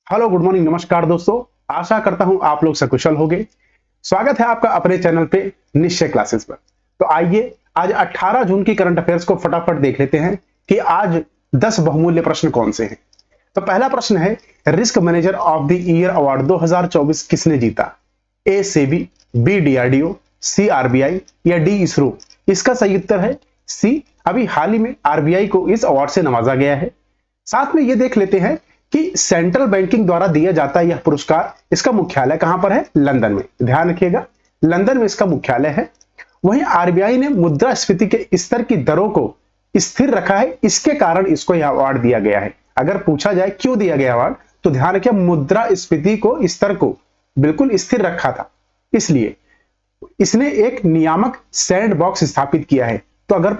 Hello, good morning, नमस्कार दोस्तों। आशा करता हूं आप लोग सकुशल होंगे। स्वागत है आपका अपने चैनल पे निश्चय क्लासेस पर। तो आइए आज 18 जून की करंट अफेयर्स को फटाफट देख लेते हैं कि आज 10 बहुमूल्य प्रश्न कौन से हैं। तो पहला प्रश्न है, risk manager of the year award 2024 किसने जीता? ए सेबी, बी डीआरडीओ, सी आरबीआई या डी इसरो। इसका सही उत्तर है सी। अभी हाल ही में आरबीआई को इस अवार्ड से नवाजा गया है। साथ में यह देख लेते हैं कि सेंट्रल बैंकिंग द्वारा दिया जाता है यह पुरस्कार, इसका मुख्यालय कहां पर है? लंदन में। ध्यान रखिएगा, लंदन में इसका मुख्यालय है। वहीं आरबीआई ने मुद्रास्फीति के स्तर की दरों को स्थिर रखा है, इसके कारण इसको यह अवार्ड दिया गया है। अगर पूछा जाए क्यों दिया गया अवार्ड, तो ध्यान रखिए मुद्रास्फीति को स्तर को बिल्कुल स्थिर रखा था, इसलिए इसने एक नियामक सैंड बॉक्स स्थापित किया है। तो अगर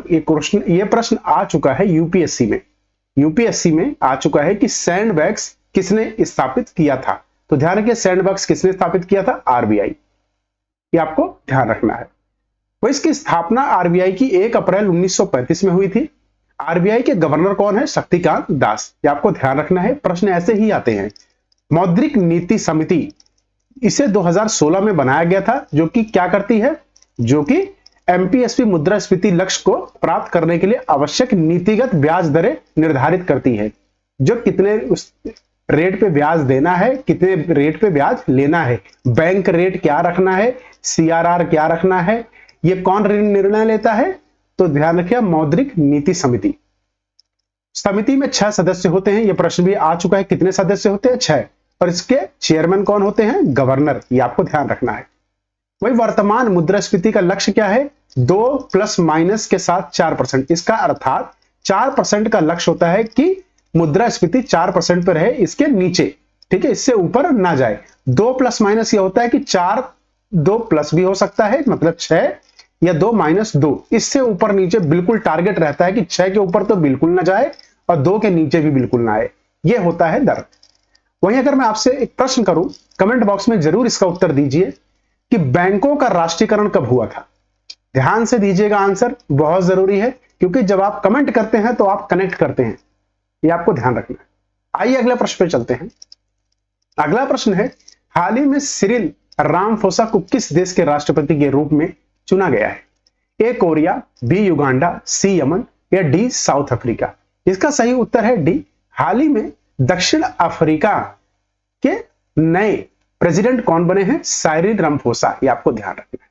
ये प्रश्न आ चुका है यूपीएससी में आ चुका है कि सैंडबैग्स किसने स्थापित किया था, तो ध्यान रखिए सैंडबैग्स किसने स्थापित किया था? आरबीआई। ये आपको ध्यान रखना है। तो इसकी स्थापना आरबीआई की 1 अप्रैल 1935 में हुई थी। आरबीआई के गवर्नर कौन है? शक्तिकांत दास। ये आपको ध्यान रखना है, प्रश्न ऐसे ही आते हैं। मौद्रिक नीति समिति, इसे 2016 में बनाया गया था, जो कि क्या करती है? जो कि एमपीएसपी मुद्रास्फीति लक्ष्य को प्राप्त करने के लिए आवश्यक नीतिगत ब्याज दरें निर्धारित करती है। जो कितने उस रेट पे ब्याज देना है, कितने रेट पे ब्याज लेना है, बैंक रेट क्या रखना है, सीआरआर क्या रखना है, ये कौन निर्णय लेता है? तो ध्यान रखिए मौद्रिक नीति समिति। समिति में 6 सदस्य होते हैं। यह प्रश्न भी आ चुका है, कितने सदस्य होते हैं? 6। और इसके चेयरमैन कौन होते हैं? गवर्नर। ये आपको ध्यान रखना है। वही वर्तमान मुद्रास्फीति का लक्ष्य क्या है? 2 प्लस माइनस के साथ 4%। इसका अर्थात 4% का लक्ष्य होता है कि मुद्रास्फीति 4% पर रहे, इसके नीचे, ठीक है, इससे ऊपर ना जाए। 2 प्लस माइनस यह होता है कि 4, 2 प्लस भी हो सकता है, मतलब 6, या 2 माइनस 2, इससे ऊपर नीचे बिल्कुल टारगेट रहता है कि 6 के ऊपर तो बिल्कुल ना जाए और 2 के नीचे भी बिल्कुल ना आए। यह होता है दर। वहीं अगर मैं आपसे एक प्रश्न करूं, कमेंट बॉक्स में जरूर इसका उत्तर दीजिए कि बैंकों का राष्ट्रीयकरण कब हुआ था? ध्यान से दीजिएगा, आंसर बहुत जरूरी है, क्योंकि जब आप कमेंट करते हैं तो आप कनेक्ट करते हैं, ये आपको ध्यान रखना है। आइए अगले प्रश्न पे चलते हैं। अगला प्रश्न है, हाल ही में सिरिल रामाफोसा को किस देश के राष्ट्रपति के रूप में चुना गया है? ए कोरिया, बी युगांडा, सी यमन या डी साउथ अफ्रीका। इसका सही उत्तर है डी। हाल ही में दक्षिण अफ्रीका के नए प्रेसिडेंट कौन बने हैं? Cyril Ramaphosa. ये आपको ध्यान रखना है।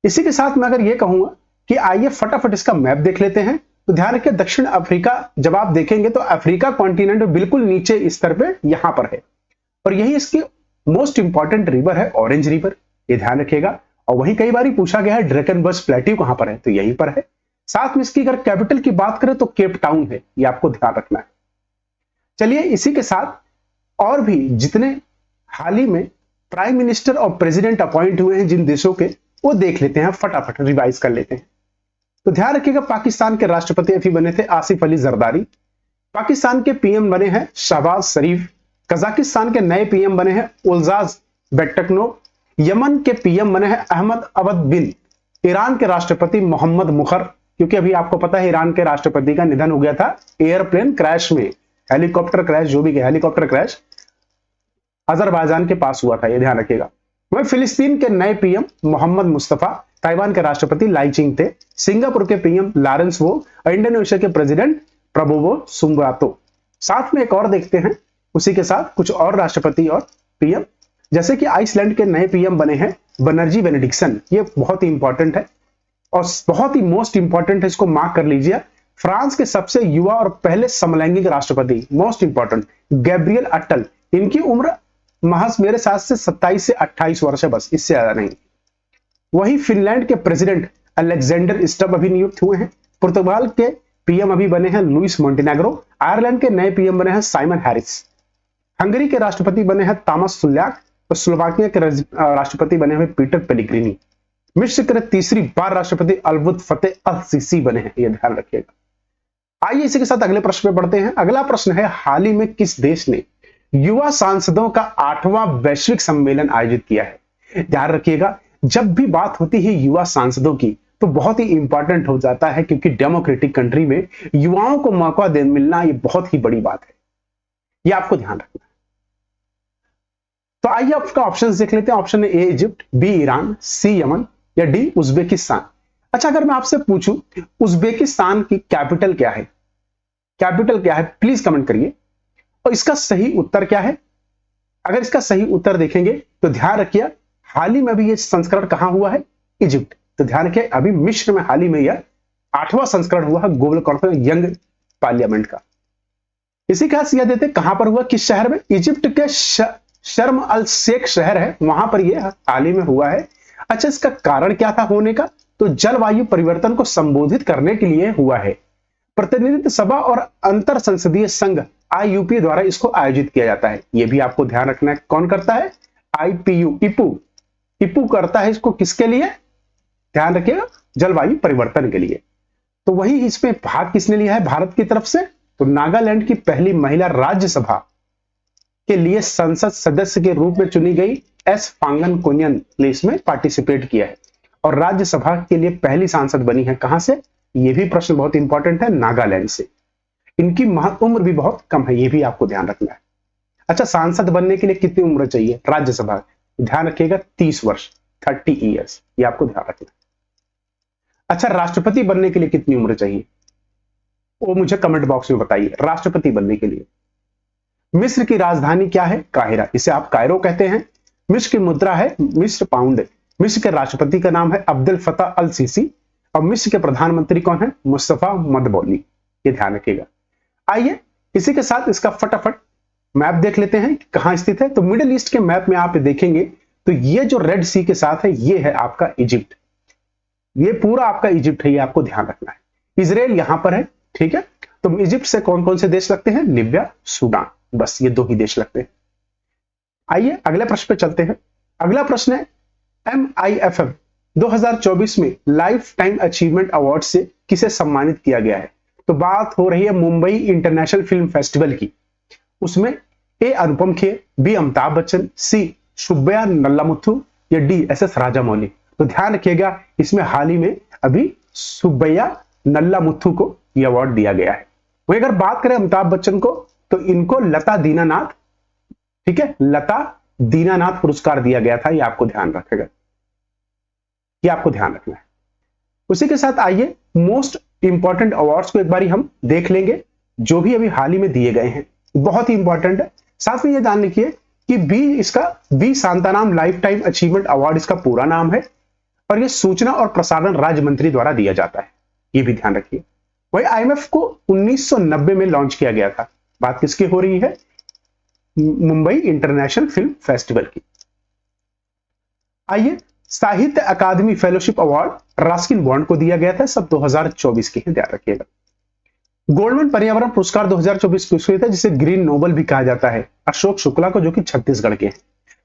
इसी के साथ मैं अगर ये कहूंगा कि आइए फटाफट इसका मैप देख लेते हैं, तो ध्यान रखिए दक्षिण अफ्रीका जब आप देखेंगे तो अफ्रीका कॉन्टिनेंट बिल्कुल नीचे स्तर पे यहां पर है, और यही इसकी मोस्ट इंपॉर्टेंट रिवर है, ऑरेंज रिवर। ये ध्यान रखिएगा। और वही कई बार पूछा गया है ड्रैकेनबर्ग प्लेट्यू कहां पर है, तो यहीं पर है। साथ में इसकी अगर कैपिटल की बात करें तो केप टाउन है। ये आपको ध्यान रखना है। चलिए इसी के साथ और भी जितने हाल ही में प्राइम मिनिस्टर और प्रेसिडेंट अपॉइंट हुए हैं जिन देशों के, वो देख लेते हैं, फटाफट रिवाइज कर लेते हैं। तो ध्यान रखिएगा पाकिस्तान के राष्ट्रपति अभी बने थे आसिफ अली जरदारी। पाकिस्तान के पीएम बने हैं शहबाज शरीफ। कजाकिस्तान के नए पीएम बने हैं उल्जाज बेक्टकनोव। यमन के पीएम बने हैं अहमद अवद बिन। ईरान के राष्ट्रपति मोहम्मद मुखर, क्योंकि अभी आपको पता है ईरान के राष्ट्रपति का निधन हो गया था एयरप्लेन क्रैश में, हेलीकॉप्टर क्रैश, जो भी हेलीकॉप्टर क्रैश अजरबैजान के पास हुआ था, ये ध्यान रखिएगा। वह फिलिस्तीन के नए पीएम मोहम्मद मुस्तफा। ताइवान के राष्ट्रपति लाई चिंग थे। सिंगापुर के पीएम लॉरेंस वो और इंडोनेशिया के प्रेसिडेंट प्रबोवो सुबियांतो। साथ में एक और देखते हैं, उसी के साथ कुछ और राष्ट्रपति और पीएम, जैसे कि आइसलैंड के नए पीएम बने हैं बनर्जी बेनेडिक्सन। ये बहुत ही इंपॉर्टेंट है और बहुत ही मोस्ट इंपॉर्टेंट है, इसको मार्क कर लीजिए। फ्रांस के सबसे युवा और पहले समलैंगिक राष्ट्रपति, मोस्ट इंपॉर्टेंट, गैब्रियल अटल। इनकी उम्र महज मेरे साथ से 27 से 28 वर्ष है, बस इससे ज्यादा नहीं। वही फिनलैंड के प्रेसिडेंट अलेक्जेंडर स्टब अभी नियुक्त हुए हैं। पुर्तगाल के पीएम अभी बने हैं लुइस मोंटेनेग्रो। आयरलैंड के नए पीएम बने हैं साइमन हैरिस। हंगरी के राष्ट्रपति बने हैं तामस सुल्याक और स्लोवाकिया के राष्ट्रपति बने हैं पीटर पेलिग्रिनी। मिस्र के तीसरी बार राष्ट्रपति अब्दुल फतेह अल सीसी बने हैं, यह ध्यान रखिएगा। आइए इसी के साथ अगले प्रश्न पे बढ़ते हैं। अगला प्रश्न है, हाल ही में किस देश ने युवा सांसदों का 8वां वैश्विक सम्मेलन आयोजित किया है? ध्यान रखिएगा जब भी बात होती है युवा सांसदों की तो बहुत ही इंपॉर्टेंट हो जाता है, क्योंकि डेमोक्रेटिक कंट्री में युवाओं को मौका मिलना ये बहुत ही बड़ी बात है, ये आपको ध्यान रखना है। तो आइए आपका ऑप्शन देख लेते हैं। Option A Egypt, B Iran, C Yemen या डी उज्बेकिस्तान। अच्छा, अगर मैं आपसे पूछूं उज्बेकिस्तान की कैपिटल क्या है, कैपिटल क्या है, प्लीज कमेंट करिए। और इसका सही उत्तर क्या है? अगर इसका सही उत्तर देखेंगे तो ध्यान रखिए हाल ही में भी ये संस्करण कहां हुआ है, इजिप्ट। तो ध्यान रखिए अभी मिस्र में हाल ही में यह 8वां संस्करण हुआ है ग्लोबल कॉन्फ्रेंस यंग पार्लियामेंट का। इसी का यह देते कहां पर हुआ, किस शहर में? इजिप्ट के शर्म अल शेख शहर है, वहां पर यह हाल ही में हुआ है। अच्छा, इसका कारण क्या था होने का? तो जलवायु परिवर्तन को संबोधित करने के लिए हुआ है। प्रतिनिधित्व सभा और अंतर संसदीय संघ IUP द्वारा इसको आयोजित किया जाता है। यह भी आपको ध्यान रखना है। कौन करता है? IPU, इपू करता है इसको। किसके लिए? ध्यान रखिएगा, जलवायु परिवर्तन के लिए। तो वही इसमें भाग किसने लिया है भारत की तरफ से? तो नागालैंड की पहली महिला राज्यसभा के लिए संसद सदस्य के रूप में चुनी गई एस फांगन कोन्यन ने इसमें पार्टिसिपेट किया है और राज्यसभा के लिए पहली सांसद बनी है। कहां से? यह भी प्रश्न बहुत इंपॉर्टेंट है, नागालैंड से। इनकी उम्र भी बहुत कम है, यह भी आपको ध्यान रखना है। अच्छा, सांसद बनने के लिए कितनी उम्र चाहिए राज्यसभा? ध्यान रखिएगा 30 वर्ष, 30 ईयर्स, ये आपको ध्यान रखना है। अच्छा, राष्ट्रपति बनने के लिए कितनी उम्र चाहिए? वो मुझे कमेंट बॉक्स में बताइए। राष्ट्रपति बनने के लिए मिस्र की राजधानी क्या है? काहिरा, इसे आप कायरो कहते हैं। मिस्र की मुद्रा है मिस्र पाउंड। मिस्र के राष्ट्रपति का नाम है अब्दुल फतह अल सीसी और मिस्र के प्रधानमंत्री कौन है? मुस्तफा मदबौली, ये ध्यान रखिएगा। आइए इसी के साथ इसका फटाफट मैप देख लेते हैं कहां स्थित है। तो मिडिल ईस्ट के मैप में आप देखेंगे तो ये जो रेड सी के साथ है ये है आपका इजिप्ट, ये पूरा आपका इजिप्ट है, ये आपको ध्यान रखना है। इजराइल यहां पर है, ठीक है। तो इजिप्ट से कौन कौन से देश लगते हैं? लीबिया, सूडान, बस ये 2 ही देश लगते हैं। आइए अगले प्रश्न पे चलते हैं। अगला प्रश्न है MIFF 2024 में लाइफ टाइम अचीवमेंट अवार्ड से किसे सम्मानित किया गया है? तो बात हो रही है मुंबई इंटरनेशनल फिल्म फेस्टिवल की। उसमें ए अनुपम खेर, बी अमिताभ बच्चन, सी सुब्बैया नल्लामुथु या डी SS राजामौली। तो ध्यान रखिएगा इसमें हाल ही में अभी सुब्बैया नल्लामुथु को यह अवार्ड दिया गया है। वही अगर बात करें अमिताभ बच्चन को तो इनको लता दीनानाथ, ठीक है, लता दीनानाथ पुरस्कार दिया गया था, ये आपको ध्यान रखेगा, ये आपको ध्यान रखना है। उसी के साथ आइए मोस्ट इंपॉर्टेंट अवार्ड्स को एक बारी हम देख लेंगे जो भी अभी हाल ही में दिए गए हैं, बहुत ही इंपॉर्टेंट है। साथ में ये जान लिखिए कि B Shantaram life time achievement award इसका पूरा नाम है और यह सूचना और प्रसारण राज्य मंत्री द्वारा दिया जाता है, ये भी ध्यान रखिए। वही IMF को 1990 में लॉन्च किया गया था। बात किसकी हो रही है? मुंबई इंटरनेशनल फिल्म फेस्टिवल की। आइए साहित्य अकादमी फेलोशिप अवार्ड रस्किन बॉन्ड को दिया गया था, सब 2024 के हैं, ध्यान रखिएगा। गोल्डमैन पर्यावरण पुरस्कार 2024 किसको था, जिसे ग्रीन नोबल भी कहा जाता है? अशोक शुक्ला को, जो कि छत्तीसगढ़ के हैं।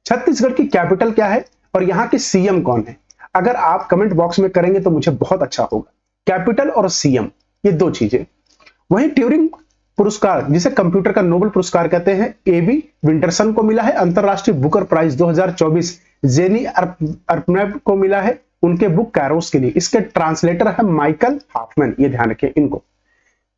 छत्तीसगढ़ की कैपिटल क्या है और यहाँ के CM कौन है? अगर आप कमेंट बॉक्स में करेंगे तो मुझे बहुत अच्छा होगा। कैपिटल और CM, ये 2 चीजें। वहीं ट्यूरिंग पुरस्कार जिसे कंप्यूटर का नोबेल पुरस्कार कहते हैं AB विंटरसन को मिला है। अंतरराष्ट्रीय बुकर प्राइज 2024 जेनी अर्पनेव को मिला है उनके बुक कैरोस के लिए। इसके ट्रांसलेटर है माइकल हाफमैन, ये ध्यान रखिए इनको।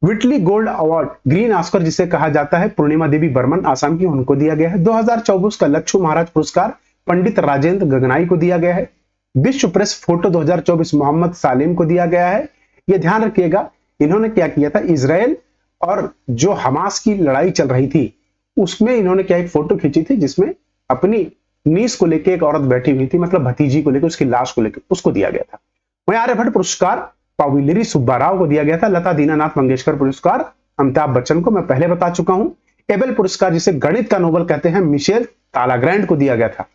विटली गोल्ड अवार्ड ग्रीन ऑस्कर जिसे कहा जाता है पूर्णिमा देवी बर्मन आसाम की, उनको दिया गया है। 2024 का लच्छू महाराज पुरस्कार पंडित राजेंद्र गगनाई को दिया गया है। विश्व प्रेस फोटो 2024 मोहम्मद सालिम को दिया गया है। यह ध्यान रखिएगा इन्होंने क्या किया था, इजराइल और जो हमास की लड़ाई चल रही थी उसमें इन्होंने क्या एक फोटो खींची थी जिसमें अपनी नीस को लेकर एक औरत बैठी हुई थी, मतलब भतीजी को लेकर, उसकी लाश को लेकर, उसको दिया गया था। वहीं आर्यभट्ट पुरस्कार पाविलेरी सुब्बाराव को दिया गया था। लता दीनानाथ मंगेशकर पुरस्कार अमिताभ बच्चन को मैं पहले बता चुका हूं। एबेल पुरस्कार जिसे गणित का नोबेल कहते हैं मिशेल तालाग्रैंड को दिया गया था।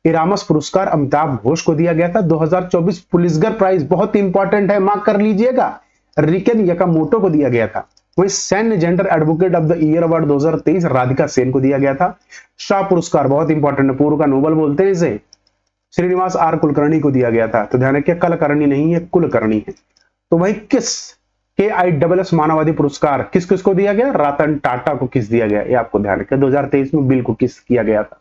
इरामस पुरस्कार अमिताभ घोष को दिया गया था। 2024 पुलित्जर प्राइज बहुत इंपॉर्टेंट है, मार्क कर लीजिएगा, रिकेन यकामोटो को दिया गया था। वहीं सैन gender advocate of the year award 2023 Radhika Sen को दिया गया था। शाह पुरस्कार बहुत इंपॉर्टेंट है, पूर्व का नोबेल बोलते हैं इसे, श्रीनिवास R कुलकर्णी को दिया गया था। तो ध्यान रखिए कलकर्णी नहीं है, कुलकर्णी है। तो वही KISS मानवाधिकार पुरस्कार किस किस को दिया गया? रतन टाटा को किस दिया गया, ये आपको ध्यान रखिए। 2023 में बिल को किस किया गया था।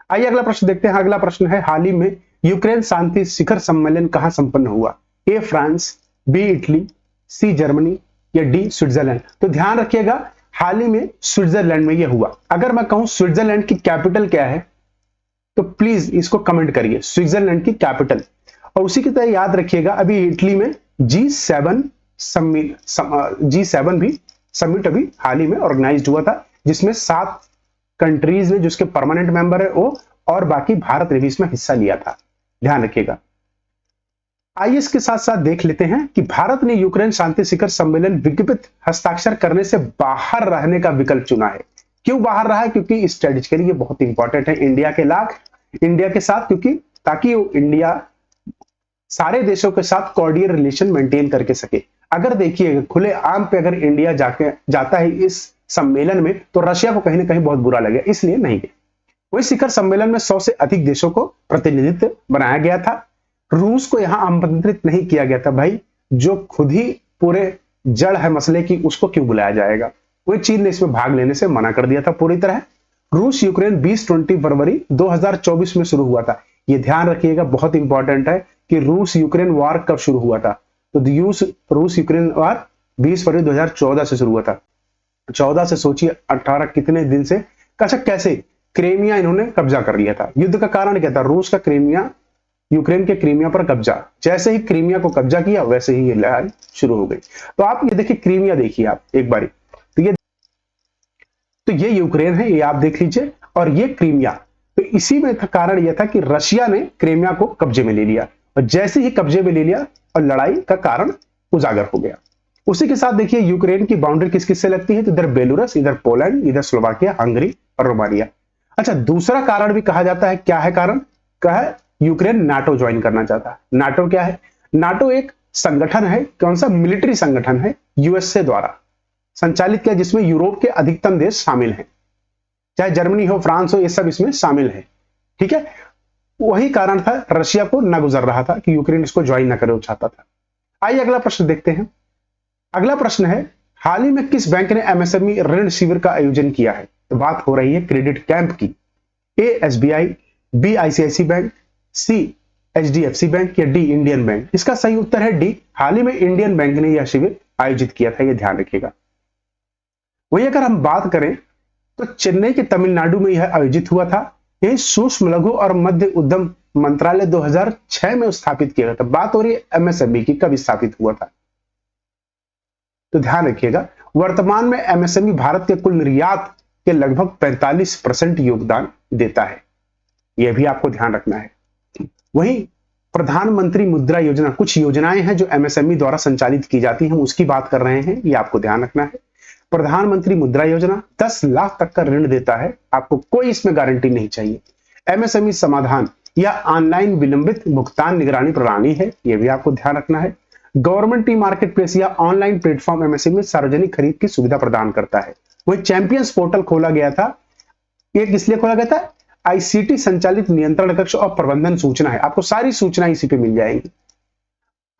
आइए अगला प्रश्न देखते हैं। अगला प्रश्न है हाल ही में यूक्रेन शांति शिखर सम्मेलन कहां संपन्न हुआ? A France, B Italy, C Germany या D स्विट्जरलैंड। तो ध्यान रखिएगा हाल ही में स्विट्जरलैंड में यह हुआ। अगर मैं कहूं स्विट्जरलैंड की कैपिटल क्या है तो प्लीज इसको कमेंट करिए, स्विट्जरलैंड की कैपिटल। और उसी की तरह याद रखिएगा अभी इटली में G7 भी समिट अभी हाल ही में ऑर्गेनाइज हुआ था, जिसमें 7 कंट्रीज ने जिसके परमानेंट मेंबर है वो, और बाकी भारत ने भी इसमें हिस्सा लिया था, ध्यान रखिएगा। आइए इसके साथ साथ देख लेते हैं कि भारत ने यूक्रेन शांति शिखर सम्मेलन विज्ञापित हस्ताक्षर करने से बाहर रहने का विकल्प चुना है। क्यों बाहर रहा है? क्योंकि स्ट्रेटेजिकली ये बहुत इंपॉर्टेंट है इंडिया के साथ, क्योंकि ताकि इंडिया सारे देशों के साथ कॉर्डियल रिलेशन मेंटेन करके सके। अगर देखिए खुले आम पे अगर इंडिया जाता है इस सम्मेलन में तो रशिया को कहीं ना कहीं बहुत बुरा लगेगा, इसलिए नहीं गए। वही शिखर सम्मेलन में 100 से अधिक देशों को प्रतिनिधित्व बनाया गया था। रूस को यहां आमंत्रित नहीं किया गया था भाई, जो खुद ही पूरे जड़ है मसले की, उसको क्यों बुलाया जाएगा। वही चीन ने इसमें भाग लेने से मना कर दिया था पूरी तरह। रूस यूक्रेन 20 फरवरी 2024 में शुरू हुआ था। ये ध्यान रखिएगा, बहुत इंपॉर्टेंट है कि रूस यूक्रेन वार कब शुरू हुआ था। तो रूस यूक्रेन वार 20 फरवरी 2014 से शुरू हुआ था। 14 से सोचिए 18 कितने दिन से, कैसे क्रीमिया इन्होंने कब्जा कर लिया था। युद्ध का कारण क्या था? रूस का यूक्रेन के क्रीमिया पर कब्जा। जैसे ही क्रीमिया को कब्जा किया वैसे ही ये लड़ाई शुरू हो गई। तो आप ये देखिए क्रीमिया, देखिए आप एक बारी, तो ये यूक्रेन है, ये आप देख लीजिए, और ये क्रीमिया। तो इसी में था कारण यह था कि रशिया ने क्रीमिया को कब्जे में ले लिया, और जैसे ही कब्जे में ले लिया और लड़ाई का कारण उजागर हो गया। उसी के साथ देखिए यूक्रेन की बाउंड्री किस किस से लगती है, तो इधर बेलूरस, इधर पोलैंड, इधर स्लोवाकिया, हंगरी और रोमानिया। अच्छा, दूसरा कारण भी कहा जाता है, क्या है कारण? कहा यूक्रेन नाटो ज्वाइन करना चाहता है। नाटो क्या है? नाटो एक संगठन है, कौन सा? मिलिट्री संगठन है, यूएसए द्वारा संचालित किया, जिसमें यूरोप के अधिकतम देश शामिल हैं, चाहे जर्मनी हो, फ्रांस हो, ये सब इसमें शामिल है। ठीक है, वही कारण था, रशिया को न गुजर रहा था कि यूक्रेन इसको ज्वाइन न करे, वो चाहता था। आइए अगला प्रश्न देखते हैं। अगला प्रश्न है, हाल ही में किस बैंक ने एमएसएमई ऋण शिविर का आयोजन किया है? तो बात हो रही है क्रेडिट कैंप की। ए एसबीआई, बी आईसीआईसी बैंक, सी एचडीएफसी बैंक या डी इंडियन बैंक? इसका सही उत्तर है डी, हाल ही में इंडियन बैंक ने यह शिविर आयोजित किया था, यह ध्यान रखिएगा। वही अगर हम बात करें तो चेन्नई के तमिलनाडु में यह आयोजित हुआ था। यह सूक्ष्म लघु और मध्य उद्यम मंत्रालय 2006 में स्थापित किया गया था। बात हो रही है एमएसएमई की, कब स्थापित हुआ था, तो ध्यान रखिएगा। वर्तमान में एमएसएमई भारत के कुल निर्यात के लगभग 45% योगदान देता है, यह भी आपको ध्यान रखना है। वहीं प्रधानमंत्री मुद्रा योजना, कुछ योजनाएं हैं जो एमएसएमई द्वारा संचालित की जाती हैं, हम उसकी बात कर रहे हैं, ये आपको ध्यान रखना है। प्रधानमंत्री मुद्रा योजना 10 लाख तक का ऋण देता है, आपको कोई इसमें गारंटी नहीं चाहिए। एमएसएमई समाधान या ऑनलाइन विलंबित भुगतान निगरानी प्रणाली है, यह भी आपको ध्यान रखना है। गवर्नमेंट ई मार्केट प्लेस या ऑनलाइन प्लेटफॉर्म एमएसएमई में सार्वजनिक खरीद की सुविधा प्रदान करता है। वही चैंपियंस पोर्टल खोला गया था, ये किस लिए खोला गया था? आईसीटी संचालित नियंत्रण कक्ष और प्रबंधन सूचना है, आपको सारी सूचना इसी पे मिल जाएंगी।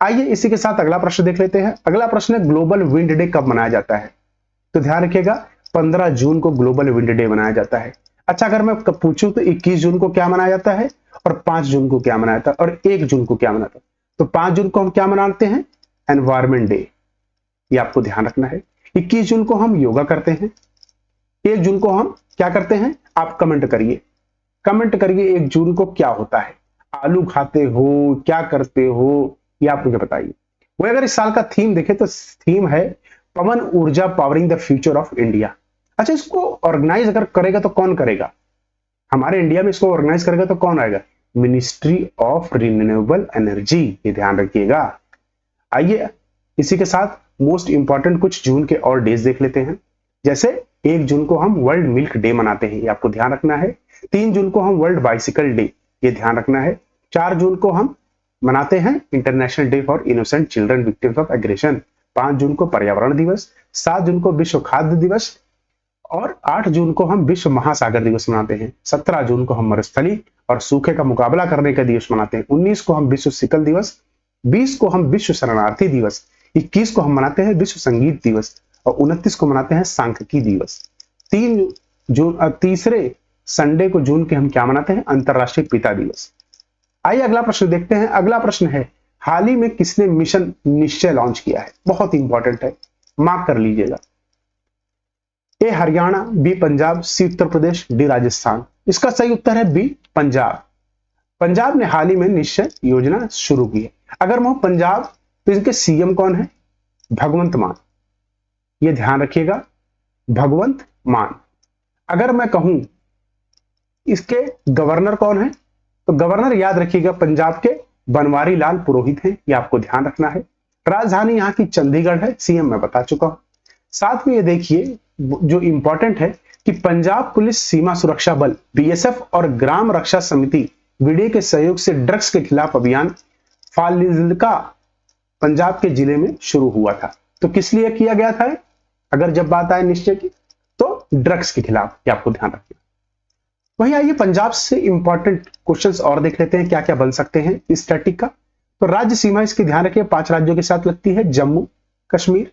आइए इसी के साथ अगला प्रश्न देख लेते हैं। अगला प्रश्न है, ग्लोबल विंड डे कब मनाया जाता है? तो ध्यान रखिएगा 15 जून को ग्लोबल विंड डे मनाया जाता है। अच्छा, अगर मैं पूछूं तो 21 जून को क्या मनाया जाता है, और 5 जून को क्या मनाया जाता है, और 1 जून को क्या मनाता है? तो 5 जून को हम क्या मनाते हैं? एनवायरमेंट डे, ये आपको ध्यान रखना है। 21 जून को हम योगा करते हैं, 1 जून को हम क्या करते हैं? आप कमेंट करिए 1 जून को क्या होता है? आलू खाते हो, क्या करते हो, ये आप मुझे बताइए। वो अगर इस साल का थीम देखें तो थीम है पवन ऊर्जा powering the future of India. अच्छा, इसको ऑर्गेनाइज अगर करेगा तो कौन करेगा? हमारे इंडिया में इसको ऑर्गेनाइज करेगा तो कौन आएगा? मिनिस्ट्री ऑफ रिन्यूएबल एनर्जी, ये ध्यान रखिएगा। आइए इसी के साथ मोस्ट इंपॉर्टेंट कुछ जून के और डेज देख लेते हैं। जैसे 1 जून को हम वर्ल्ड मिल्क डे मनाते हैं, ये आपको ध्यान रखना है। 3 जून को हम वर्ल्ड बाइसिकल डे, ये ध्यान रखना है। 4 जून को हम मनाते हैं international day for innocent children victims of aggression. 5 जून को पर्यावरण दिवस, 7 जून को विश्व खाद्य दिवस, और 8 जून को हम विश्व महासागर दिवस मनाते हैं। 17 जून को हम मरुस्थली और सूखे का मुकाबला करने का दिवस मनाते हैं। 19 को हम विश्व सिकल दिवस, 20 को हम विश्व शरणार्थी दिवस, 21 को हम मनाते हैं विश्व संगीत दिवस, और 29 को मनाते हैं सांख्यिकी दिवस। 3 जून तीसरे संडे को जून के हम क्या मनाते हैं? अंतरराष्ट्रीय पिता दिवस। आइए अगला प्रश्न देखते हैं। अगला प्रश्न है, हाल ही में किसने मिशन निश्चय लॉन्च किया है? बहुत इंपॉर्टेंट है, मार्क कर लीजिएगा। ए हरियाणा, बी पंजाब, सी उत्तर प्रदेश, डी राजस्थान? इसका सही उत्तर है बी पंजाब। पंजाब ने हाल ही में निश्चय योजना शुरू की है। अगर मैं पंजाब तो इसके सीएम कौन है? भगवंत मान। ये ध्यान रखिएगा, भगवंत मान। अगर मैं कहूं इसके गवर्नर कौन है, तो गवर्नर याद रखिएगा पंजाब के बनवारी लाल पुरोहित हैं, ये आपको ध्यान रखना है। राजधानी यहाँ की चंडीगढ़ है, सीएम मैं बता चुका हूं। साथ में ये देखिए जो इंपॉर्टेंट है कि पंजाब पुलिस सीमा सुरक्षा बल बीएसएफ और ग्राम रक्षा समिति बीडीए के सहयोग से ड्रग्स के खिलाफ अभियान फाजिल्का पंजाब के जिले में शुरू हुआ था। तो किस लिए किया गया था? अगर जब बात आए निश्चय की तो ड्रग्स के खिलाफ, ये आपको ध्यान रखना। वहीं आइए पंजाब से इंपॉर्टेंट क्वेश्चंस और देख लेते हैं क्या क्या बन सकते हैं इस स्टैटिक का। तो राज्य सीमा इसकी ध्यान रखिए 5 राज्यों के साथ लगती है, जम्मू कश्मीर,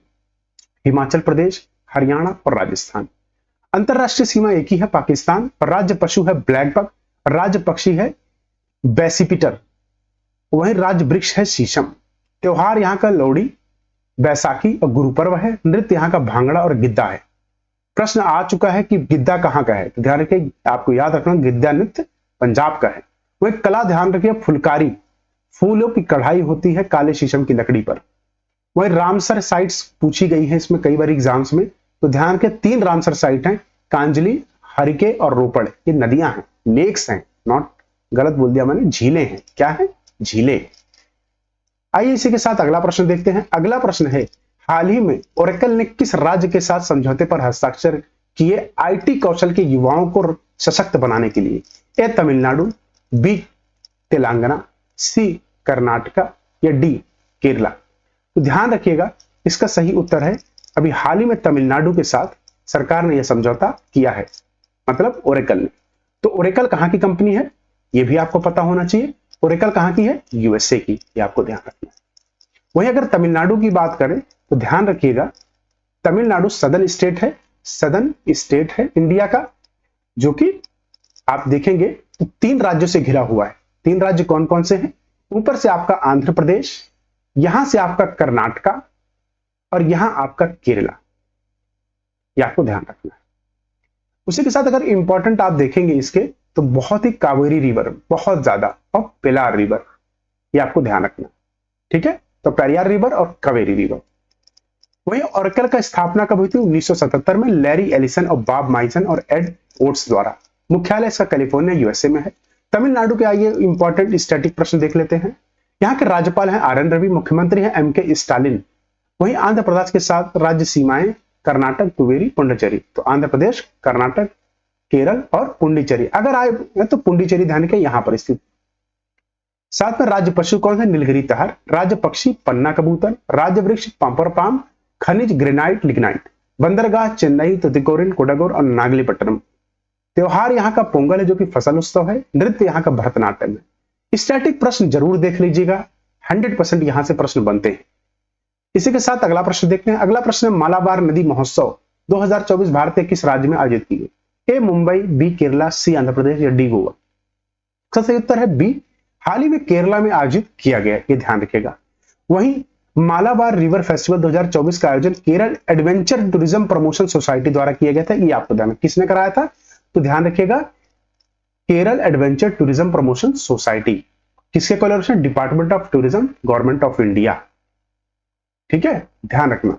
हिमाचल प्रदेश, हरियाणा और राजस्थान। अंतरराष्ट्रीय सीमा एक ही है, पाकिस्तान। और राज्य पशु है ब्लैक बक, राज्य पक्षी है बेसिपिटर, वहीं राज्य वृक्ष है शीशम। त्योहार यहाँ का लोहड़ी, बैसाखी और गुरु पर्व है। नृत्य यहाँ का भांगड़ा और गिद्दा है। प्रश्न आ चुका है कि गिद्दा कहाँ का है, तो ध्यान रखिए, आपको याद रखना गिद्दा नृत्य पंजाब का है। वो एक कला ध्यान रखिए फुलकारी, फूलों की कढ़ाई होती है काले शीशम की लकड़ी पर। वही रामसर साइट्स पूछी गई है इसमें कई बार एग्जाम्स में, तो ध्यान के 3 रामसर साइट हैं, कांजली, हरिके और रोपड़। ये नदियां हैं, लेक्स हैं, नॉट गलत बोल दिया मैंने, झीलें हैं। क्या है? झीलें। आइए इसी के साथ अगला प्रश्न देखते हैं। अगला प्रश्न है, हाल ही में ओरेकल ने किस राज्य के साथ समझौते पर हस्ताक्षर किए आईटी कौशल के युवाओं को सशक्त बनाने के लिए? ए तमिलनाडु, बी तेलंगाना, सी कर्नाटका या डी केरला? तो ध्यान रखिएगा इसका सही उत्तर है अभी हाल ही में तमिलनाडु के साथ सरकार ने यह समझौता किया है, मतलब ओरेकल ने। तो ओरेकल कहां की कंपनी है यह भी आपको पता होना चाहिए। ओरेकल कहां की है? यूएसए की, ये आपको ध्यान रखना है। वहीं अगर तमिलनाडु की बात करें तो ध्यान रखिएगा तमिलनाडु सदर्न स्टेट है इंडिया का, जो कि आप देखेंगे तो 3 राज्यों से घिरा हुआ है। 3 राज्य कौन कौन से हैं? ऊपर से आपका आंध्र प्रदेश, यहां से आपका कर्नाटका और यहां आपका केरला, यह आपको ध्यान रखना है। उसी के साथ अगर इंपॉर्टेंट आप देखेंगे इसके तो बहुत ही कावेरी रिवर, बहुत ज्यादा, और पेलार रिवर, ये आपको ध्यान रखना, ठीक है। तो पेरियार रिवर और कावेरी रिवर। वहीं ओरेकल का स्थापना कब हुई थी? 1977 में लैरी एलिसन और बॉब माइसन और एड ओट्स द्वारा। मुख्यालय इसका कैलिफोर्निया यूएसए में है। तमिलनाडु के आइए इंपॉर्टेंट स्टैटिक प्रश्न देख लेते हैं। यहाँ के राज्यपाल हैं आर एन रवि, मुख्यमंत्री हैं एमके स्टालिन। वहीं आंध्र प्रदेश के साथ राज्य सीमाएं कर्नाटक, पुवेरी, पुंडुचेरी। तो आंध्र प्रदेश, कर्नाटक, केरल और पुंडुचेरी। अगर आए तो पुंडुचेरी ध्यान के यहां पर स्थित। साथ में राज्य पशु कौन है? नीलगिरी तहर। राज्य पक्षी पन्ना कबूतर। राज्य वृक्ष पंपर पाम। खनिज ग्रेनाइट लिग्नाइट। बंदरगाह चेन्नई, तुतिकोरिन, कोडागोर और नागलीपट्टनम। त्योहार यहाँ का पोंगल है जो कि फसल उत्सव है। नृत्य यहाँ का भरतनाट्यम है। स्टैटिक प्रश्न जरूर देख लीजिएगा, 100% यहां से प्रश्न बनते हैं। इसी के साथ अगला प्रश्न देखते हैं। अगला प्रश्न है, मालाबार नदी महोत्सव 2024 भारत के किस राज्य में आयोजित की गई? ए मुंबई, बी केरला, सी आंध्र प्रदेश या डी गोवा? इसका सही उत्तर है बी, हाल ही में केरला में आयोजित किया गया, ये ध्यान रखिएगा। वहीं मालाबार रिवर फेस्टिवल 2024 का आयोजन Kerala adventure tourism promotion society द्वारा किया गया था। ये आपको ध्यान, किसने कराया था? तो ध्यान रखिएगा Kerala adventure tourism promotion society. किसके collaboration? Department of tourism, government of India, ठीक है, ध्यान रखना।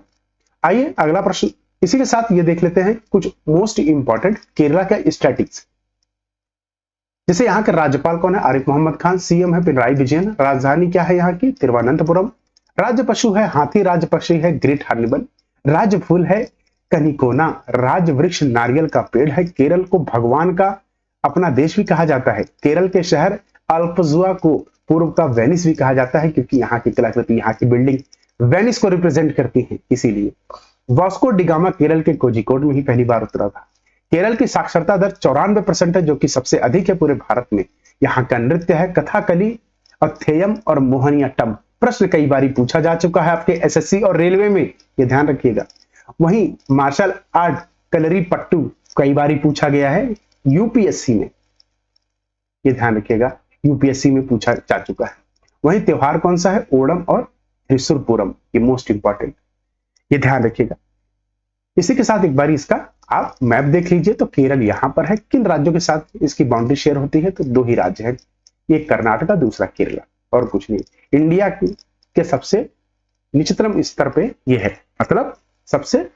आइए अगला प्रश्न इसी के साथ ये देख लेते हैं कुछ मोस्ट इंपॉर्टेंट केरला के स्टैटिक्स। जैसे यहाँ के राज्यपाल कौन है? आरिफ मोहम्मद खान। सीएम है पिनराई विजयन। राजधानी क्या है यहाँ की? तिरुवनंतपुरम। राज्य पशु है हाथी। राज्य पक्षी है ग्रेट हॉर्नबिल। राज्य फूल है कनिकोना। राज्य वृक्ष नारियल का पेड़ है। केरल को भगवान का अपना देश भी कहा जाता है। केरल के शहर अल्पजुआ को पूर्व का वेनिस भी कहा जाता है, क्योंकि यहाँ की कलाकृति, यहाँ की बिल्डिंग वेनिस को रिप्रेजेंट करती है, इसीलिए। वास्को डिगामा केरल के कोझिकोड में ही पहली बार उतरा था। केरल की साक्षरता दर 94% है, जो कि सबसे अधिक है पूरे भारत में। यहाँ का नृत्य है कथाकली, अथेयम और मोहनियाट्टम। प्रश्न कई बार पूछा जा चुका है आपके एसएससी और रेलवे में, ये ध्यान रखिएगा। वहीं मार्शल आर्ट कलरी पट्टू कई बार पूछा गया है यूपीएससी में, ये ध्यान रखिएगा, यूपीएससी में पूछा जा चुका है। वहीं त्योहार कौन सा है? ओणम और त्रिशूरपुरम, ये मोस्ट इंपॉर्टेंट, ये ध्यान रखिएगा। इसी के साथ एक बार इसका आप मैप देख लीजिए तो केरल यहां पर है। किन राज्यों के साथ इसकी बाउंड्री शेयर होती है? तो दो ही राज्य हैं, एक कर्नाटका, दूसरा केरला, और कुछ नहीं। इंडिया के सबसे निचतम स्तर पे ये है, मतलब सबसे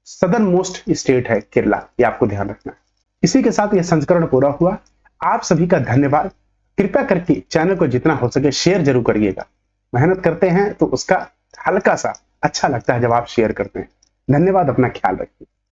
सदर्न मोस्ट स्टेट है केरला, ये आपको ध्यान रखना है। इसी के साथ यह संस्करण पूरा हुआ। आप सभी का धन्यवाद। कृपया करके चैनल को जितना हो सके शेयर जरूर करिएगा। मेहनत करते हैं तो उसका हल्का सा अच्छा लगता है जब आप शेयर करते हैं। धन्यवाद, अपना ख्याल रखिए।